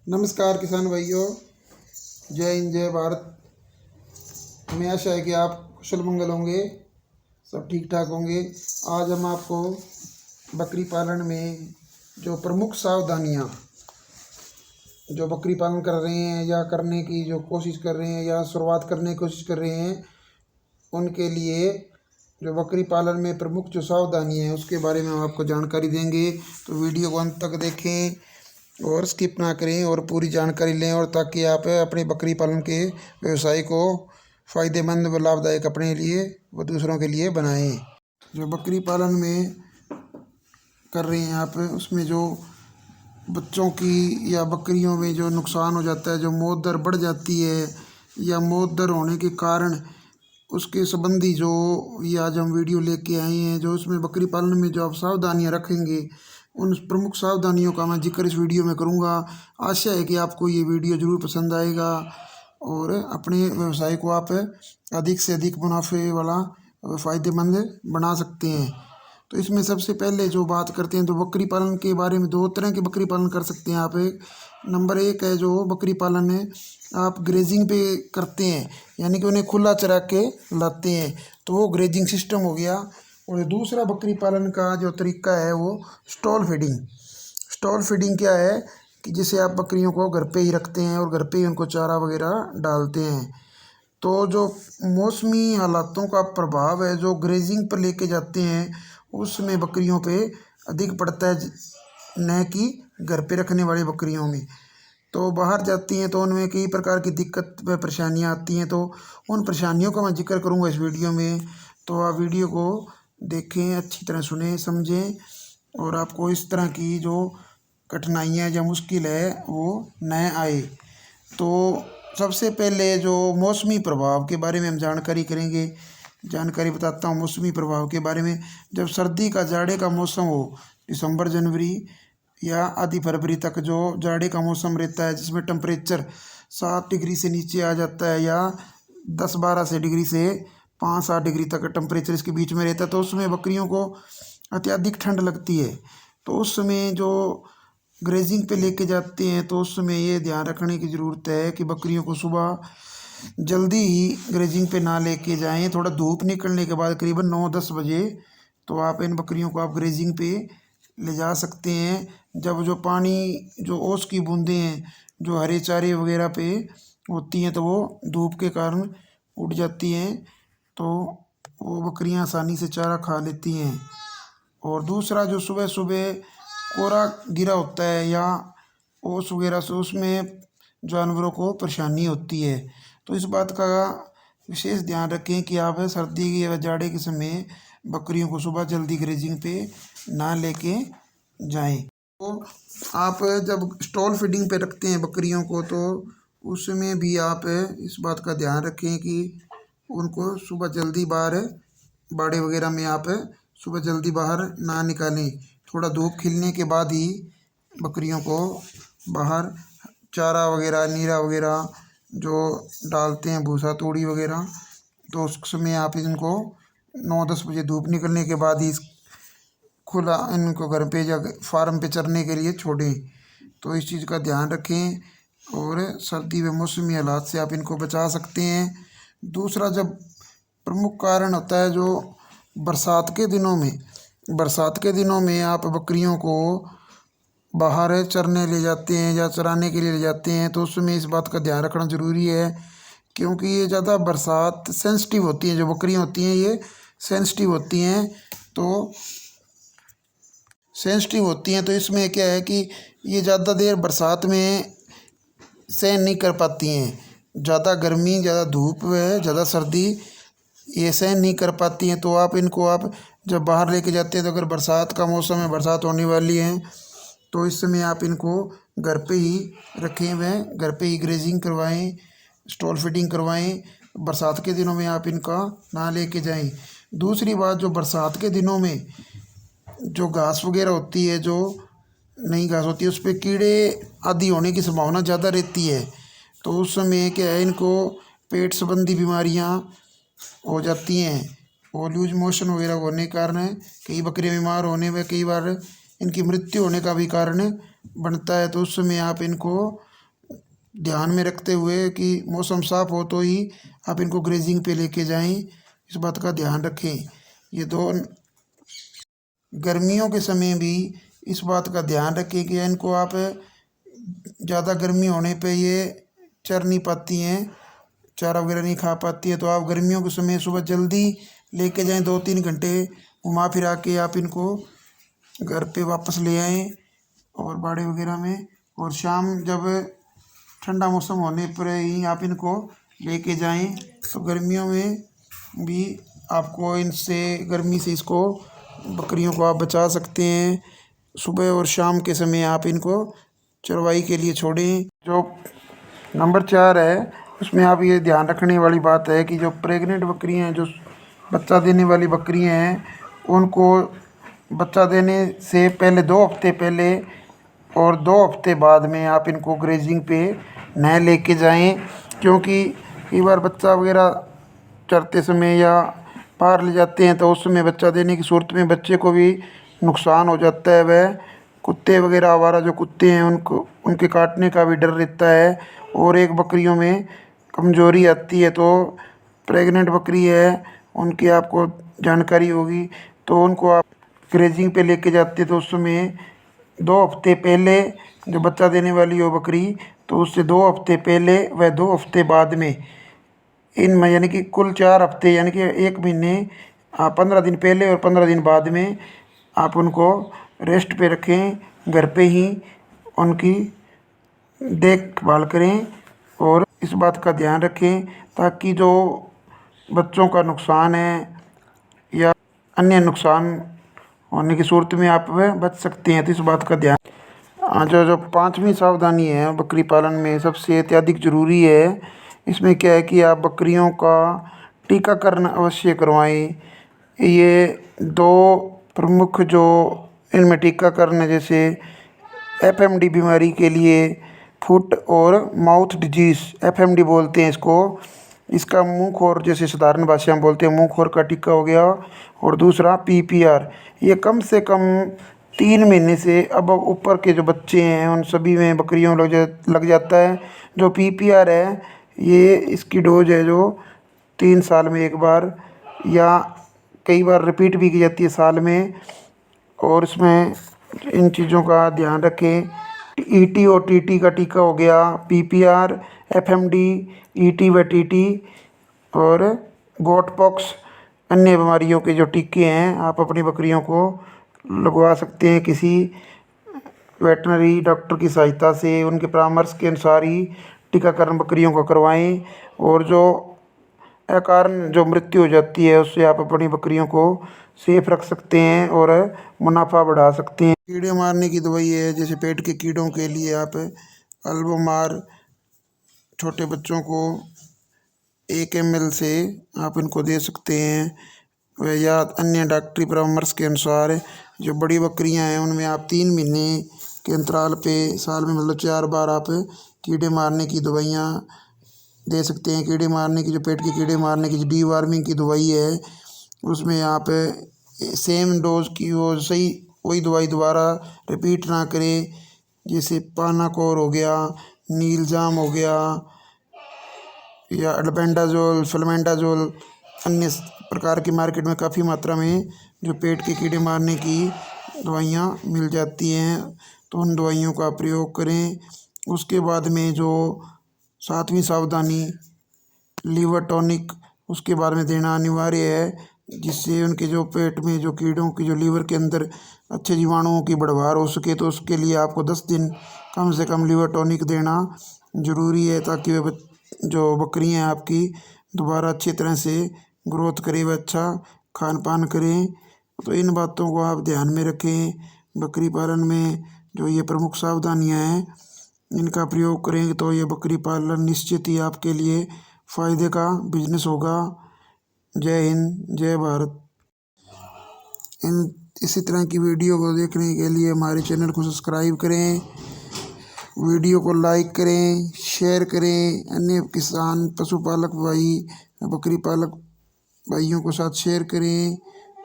नमस्कार किसान भाइयों, जय हिंद जय भारत। हमें आशा है कि आप कुशल मंगल होंगे, सब ठीक ठाक होंगे। आज हम आपको बकरी पालन में जो प्रमुख सावधानियां जो बकरी पालन कर रहे हैं या करने की जो कोशिश कर रहे हैं या शुरुआत करने की कोशिश कर रहे हैं, उनके लिए जो बकरी पालन में प्रमुख जो सावधानियां हैं उसके बारे में हम आपको जानकारी देंगे। तो वीडियो को अंत तक देखें और स्किप ना करें और पूरी जानकारी लें, और ताकि आप अपने बकरी पालन के व्यवसाय को फ़ायदेमंद व लाभदायक अपने लिए व दूसरों के लिए बनाएं। जो बकरी पालन में कर रहे हैं आप, उसमें जो बच्चों की या बकरियों में जो नुकसान हो जाता है, जो मौत दर बढ़ जाती है या मौत दर होने के कारण उसके संबंधी जो ये आज हम वीडियो लेके आए हैं, जो उसमें बकरी पालन में जो आप सावधानियां रखेंगे, उन प्रमुख सावधानियों का मैं जिक्र इस वीडियो में करूंगा। आशा है कि आपको ये वीडियो ज़रूर पसंद आएगा और अपने व्यवसाय को आप अधिक से अधिक मुनाफे वाला फ़ायदेमंद बना सकते हैं। तो इसमें सबसे पहले जो बात करते हैं तो बकरी पालन के बारे में, दो तरह के बकरी पालन कर सकते हैं आप। नंबर एक है जो बकरी पालन है आप ग्रेजिंग पे करते हैं, यानी कि उन्हें खुला चरा के लाते हैं, तो वो ग्रेजिंग सिस्टम हो गया। और दूसरा बकरी पालन का जो तरीका है वो स्टॉल फीडिंग। स्टॉल फीडिंग क्या है कि जैसे आप बकरियों को घर पे ही रखते हैं और घर पे ही उनको चारा वगैरह डालते हैं। तो जो मौसमी हालातों का प्रभाव है जो ग्रेजिंग पर लेके जाते हैं, उसमें बकरियों पे अधिक पड़ता है, न कि घर पे रखने वाली बकरियों में। तो बाहर जाती हैं तो उनमें कई प्रकार की दिक्कत व परेशानियां आती हैं, तो उन परेशानियों का मैं जिक्र करूंगा इस वीडियो में। तो आप वीडियो को देखें, अच्छी तरह सुने समझें, और आपको इस तरह की जो कठिनाइयाँ या मुश्किल है वो न आए। तो सबसे पहले जो मौसमी प्रभाव के बारे में हम जानकारी करेंगे, जानकारी बताता हूँ मौसमी प्रभाव के बारे में। जब सर्दी का जाड़े का मौसम हो, दिसंबर जनवरी या आधी फरवरी तक जो जाड़े का मौसम रहता है, जिसमें टेम्परेचर 7 डिग्री से नीचे आ जाता है या 10-12 से डिग्री से 5-7 डिग्री तक टेम्परेचर इसके बीच में रहता है, तो उसमें बकरियों को अत्यधिक ठंड लगती है। तो उस समय जो ग्रेजिंग पे लेके जाते हैं तो उस समय ये ध्यान रखने की ज़रूरत है कि बकरियों को सुबह जल्दी ही ग्रेजिंग पे ना लेके जाएं। थोड़ा धूप निकलने के बाद करीबन 9-10 बजे तो आप इन बकरियों को आप ग्रेजिंग पे ले जा सकते हैं। जब जो पानी जो ओस की बूंदें हैं जो हरे चारे वगैरह पे होती हैं, तो वो धूप के कारण उड़ जाती हैं, तो वो बकरियां आसानी से चारा खा लेती हैं। और दूसरा जो सुबह सुबह कोहरा गिरा होता है या ओस वगैरह से, उसमें जानवरों को परेशानी होती है। तो इस बात का विशेष ध्यान रखें कि आप सर्दी या जाड़े के समय बकरियों को सुबह जल्दी ग्रेजिंग पे ना लेके जाएं। तो आप जब स्टॉल फीडिंग पे रखते हैं बकरियों को, तो उसमें भी आप इस बात का ध्यान रखें कि उनको सुबह जल्दी बाहर बाड़े वगैरह में आप सुबह जल्दी बाहर ना निकालें। थोड़ा धूप खिलने के बाद ही बकरियों को बाहर चारा वगैरह, नीरा वगैरह जो डालते हैं, भूसा तोड़ी वगैरह, तो उस समय आप इनको 9-10 बजे धूप निकलने के बाद ही खुला इनको घर पे या फार्म पे चरने के लिए छोड़ें। तो इस चीज़ का ध्यान रखें और सर्दी व मौसमी हालात से आप इनको बचा सकते हैं। दूसरा जब प्रमुख कारण होता है जो बरसात के दिनों में, बरसात के दिनों में आप बकरियों को बाहर चरने ले जाते हैं या चराने के लिए ले जाते हैं, तो उसमें इस बात का ध्यान रखना ज़रूरी है, क्योंकि ये ज़्यादा बरसात सेंसिटिव होती हैं। जो बकरियां होती हैं ये सेंसिटिव होती हैं, तो इसमें क्या है कि ये ज़्यादा देर बरसात में सहन नहीं कर पाती हैं। ज़्यादा गर्मी, ज़्यादा धूप व ज़्यादा सर्दी ये सहन नहीं कर पाती हैं। तो आप इनको आप जब बाहर लेके जाते हैं, तो अगर बरसात का मौसम है, बरसात होने वाली है, तो इस समय आप इनको घर पे ही रखें व घर पे ही ग्रेजिंग करवाएं, स्टॉल फीडिंग करवाएं। बरसात के दिनों में आप इनका ना लेके जाएं। दूसरी बात, जो बरसात के दिनों में जो घास वगैरह होती है, जो नई घास होती है, उस पर कीड़े आदि होने की संभावना ज़्यादा रहती है। तो उस समय क्या है, इनको पेट संबंधी बीमारियां हो जाती हैं और लूज मोशन वगैरह होने के कारण कई बकरियां बीमार होने में, कई बार इनकी मृत्यु होने का भी कारण बनता है। तो उस समय आप इनको ध्यान में रखते हुए कि मौसम साफ़ हो तो ही आप इनको ग्रेजिंग पे लेके जाएं, इस बात का ध्यान रखें। ये दो गर्मियों के समय भी इस बात का ध्यान रखें कि इनको आप ज़्यादा गर्मी होने पे ये चर नहीं पाती हैं, चारा वगैरह नहीं खा पाती है, तो आप गर्मियों के समय सुबह जल्दी लेके जाएं, 2-3 घंटे घुमा फिरा के आप इनको घर पे वापस ले आएँ और बाड़े वगैरह में। और शाम जब ठंडा मौसम होने पर ही आप इनको लेके जाएं, तो गर्मियों में भी आपको इनसे गर्मी से इसको बकरियों को आप बचा सकते हैं। सुबह और शाम के समय आप इनको चरवाई के लिए छोड़ें। जो नंबर 4 है उसमें आप ये ध्यान रखने वाली बात है कि जो प्रेग्नेंट बकरियां हैं, जो बच्चा देने वाली बकरियां हैं, उनको बच्चा देने से पहले 2 हफ्ते पहले और 2 हफ्ते बाद में आप इनको ग्रेजिंग पे न लेके जाएं, क्योंकि कई बार बच्चा वगैरह चरते समय या बाहर ले जाते हैं तो उस समय बच्चा देने की सूरत में बच्चे को भी नुकसान हो जाता है। वह कुत्ते वगैरह आवारा जो कुत्ते हैं उनको उनके काटने का भी डर रहता है और एक बकरियों में कमज़ोरी आती है। तो प्रेग्नेंट बकरी है उनकी आपको जानकारी होगी, तो उनको आप ग्रेजिंग पे लेके जाते तो उस समय 2 हफ्ते पहले जो बच्चा देने वाली हो बकरी, तो उससे 2 हफ्ते पहले व 2 हफ्ते बाद में, इनमें यानी कि कुल 4 हफ्ते यानी कि 1 महीने 15 दिन पहले और 15 दिन बाद में आप उनको रेस्ट पे रखें, घर पे ही उनकी देखभाल करें और इस बात का ध्यान रखें ताकि जो बच्चों का नुकसान है या अन्य नुकसान होने की सूरत में आप वह बच सकते हैं। तो इस बात का ध्यान। जो जो 5वीं सावधानी है बकरी पालन में सबसे अत्यधिक ज़रूरी है, इसमें क्या है कि आप बकरियों का टीकाकरण अवश्य करवाएं। ये 2 प्रमुख जो इनमें टीकाकरण है, जैसे एफएमडी बीमारी के लिए फुट और माउथ डिजीज़, एफएमडी बोलते हैं इसको, इसका मुंह खोर, जैसे साधारण भाषा में बोलते हैं मुंह खोर का टीका हो गया। और दूसरा पीपीआर, ये कम से कम 3 महीने से अब ऊपर के जो बच्चे हैं उन सभी में बकरियों लग जाता है। जो पीपीआर है ये इसकी डोज है जो 3 साल में एक बार या कई बार रिपीट भी की जाती है साल में। और इसमें इन चीज़ों का ध्यान रखें। ईटी और टीटी का टीका हो गया, पीपीआर, एफएमडी, ईटी व टीटी और गोट पॉक्स, अन्य बीमारियों के जो टीके हैं आप अपनी बकरियों को लगवा सकते हैं किसी वेटनरी डॉक्टर की सहायता से। उनके परामर्श के अनुसार ही टीकाकरण बकरियों का करवाएं। और जो अकारण जो मृत्यु हो जाती है उससे आप अपनी बकरियों को सेफ रख सकते हैं और मुनाफा बढ़ा सकते हैं। कीड़े मारने की दवाई है, जैसे पेट के कीड़ों के लिए आप अल्बोमार छोटे बच्चों को 1 ml से आप इनको दे सकते हैं। या अन्य डॉक्टरी परामर्श के अनुसार जो बड़ी बकरियां हैं उनमें आप 3 महीने के अंतराल पे साल में मतलब 4 बार आप कीड़े मारने की दवाइयाँ दे सकते हैं। कीड़े मारने की जो पेट के कीड़े मारने की जो डीवार्मिंग की दवाई है उसमें आप सेम डोज की वो सही वही दवाई दोबारा रिपीट ना करें। जैसे पानाकोर हो गया, नीलजाम हो गया या अल्बेंडाजोल, फ्लमेंडाजोल, अन्य प्रकार की मार्केट में काफ़ी मात्रा में जो पेट के कीड़े मारने की दवाइयाँ मिल जाती हैं, तो उन दवाइयों का प्रयोग करें। उसके बाद में जो 7वीं सावधानी लीवर टॉनिक, उसके बारे में देना अनिवार्य है, जिससे उनके जो पेट में जो कीड़ों की जो लीवर के अंदर अच्छे जीवाणुओं की बढ़वार हो सके। तो उसके लिए आपको 10 दिन कम से कम लीवर टॉनिक देना ज़रूरी है, ताकि वह जो बकरियां हैं आपकी दोबारा अच्छी तरह से ग्रोथ करें, वह अच्छा खान पान करें। तो इन बातों को आप ध्यान में रखें। बकरी पालन में जो ये प्रमुख सावधानियां हैं इनका प्रयोग करेंगे तो ये बकरी पालन निश्चित ही आपके लिए फ़ायदे का बिजनेस होगा। जय हिंद, जय भारत। इसी तरह की वीडियो को देखने के लिए हमारे चैनल को सब्सक्राइब करें, वीडियो को लाइक करें, शेयर करें, अन्य किसान पशुपालक भाई बकरी पालक भाइयों के साथ शेयर करें।